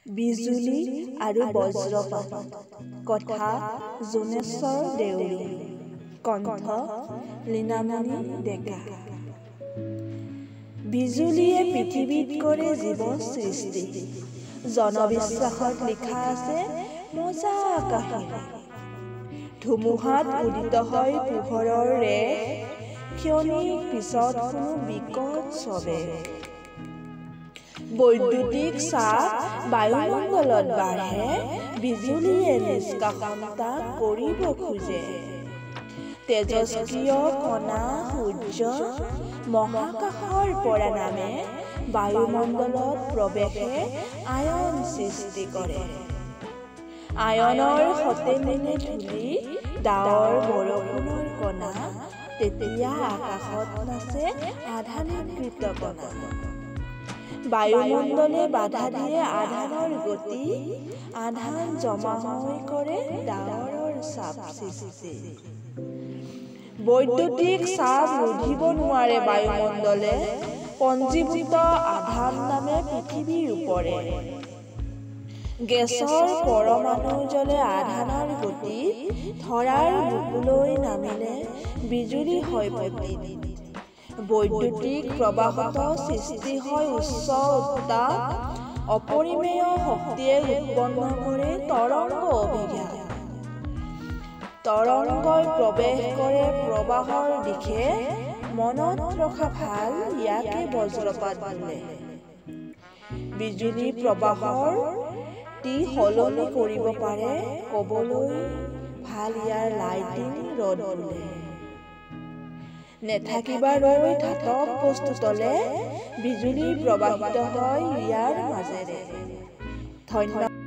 বিজুলী আৰু বজ্ৰপাত। কথা জোনেশ্বৰ দেউৰী। কণ্ঠ লীনামণি ডেকা। বিজুলীয়ে পৃথিৱীত কৰে জীৱ সৃষ্টি। জনবিশ্বাসত লিখা আছে মজা কাহিনী। ধুমুহাত উদিত হয় পোহৰৰ ৰেখ, ক্ষণিক পিছত শুনো বিকট চবে। বৈদ্যুতিক চাপ বায়ুমণ্ডলত বাঢ়ে, বিজুলীয়ে নিষ্কাশনতা কৰিব খোজে। তেজস্ক্ৰিয় কণা সূৰ্য মহাকাশৰ পৰা নামে, বায়ুমণ্ডলত প্ৰৱেশে আয়ন সৃষ্টি কৰে। আয়নৰ সতে মিলে ধূলি, ডাৱৰ, বৰষুণৰ কণা, তেতিয়া আকাশত নাচে আধানীকৃত কণা। বায়ুমণ্ডলে বাধা দিয়ে আধানৰ গতি, আধান জমা হৈ কৰে ডাৱৰৰ চাপ সৃষ্টি। বৈদ্যুতিক চাপ ৰোধিব নোৱাৰে বায়ুমণ্ডলে, পঞ্জীভূত আধান নামে পৃথিৱীৰ ওপৰে। গেছৰ পৰমাণু জ্বলে আধানৰ গতি, ধৰাৰ বুকুলৈ নামিলে বিজুলী হয় পতি। বৈদ্যুতিক প্ৰবাহত সৃষ্টি হয় উচ্চ উত্তাপ, অপৰিমেয় শক্তিয়ে উৎপন্ন কৰে তৰংগ অভিঘাত। তৰংগই প্ৰৱেশ কৰে প্ৰবাহৰ দিশে, মনত ৰখা ভাল ইয়াকে বজ্ৰপাত বোলে। বিজুলী প্ৰবাহৰ টি সলনি কৰিব পাৰে, ক'বলৈ ভাল ইয়াৰ লাইটিং ৰড বোলে। নেথাকিবা ৰৈ ধাতৱ বস্তু তলে, বিজুলী প্ৰবাহিত হয় ইয়াৰ মাজেৰে। ধন্যবাদ।